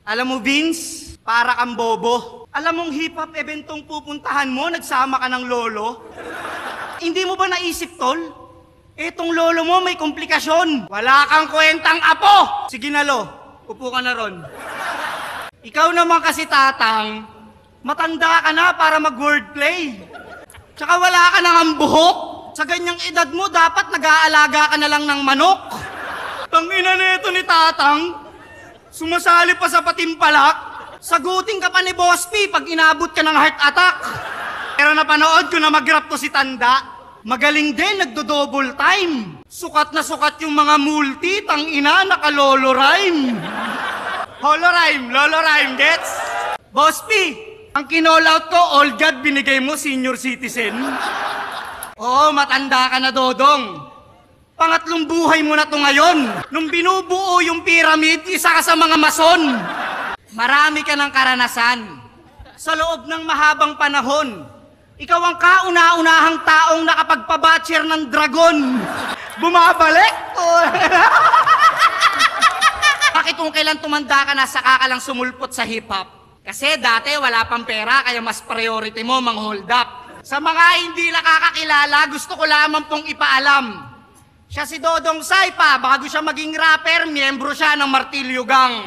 Alam mo, Vince, para kang bobo. Alam mong hip-hop eventong pupuntahan mo, nagsama ka ng lolo? Hindi mo ba naisip, tol? Etong lolo mo may komplikasyon. Wala kang kwentang apo! Sige na, lo. Upo ka na ron. Ikaw naman kasi, tatang, matanda ka na para mag-wordplay. Tsaka wala ka nang ang buhok. Sa ganyang edad mo, dapat nag-aalaga ka na lang ng manok. Tangina nito ni tatang. Sumasali pa sa patimpalak. Sagutin ka pa ni Boss P pag inabot ka ng heart attack. Pero napanood ko na mag-rap to si Tanda. Magaling din, nagdo-double time. Sukat na sukat yung mga multi, tangina, naka-lolo rhyme. Holo rhyme, lolo rhyme, gets? Boss P, ang kinall out ko, all God, binigay mo, senior citizen. Oo, matanda ka na, Dodong. Pangatlong buhay mo na to ngayon. Nung binubuo yung pyramid, isa ka sa mga mason. Marami ka ng karanasan. Sa loob ng mahabang panahon, ikaw ang kauna-unahang taong nakapagpabatcher ng dragon. Bumabalik? Bakit kung kailan tumanda ka na saka ka lang sumulpot sa hip-hop? Kasi dati wala pang pera, kaya mas priority mo mang hold up. Sa mga hindi nakakakilala, gusto ko lamang pong ipaalam. Siya si Dodong Saipa, bago siya maging rapper, miyembro siya ng Martilyo Gang.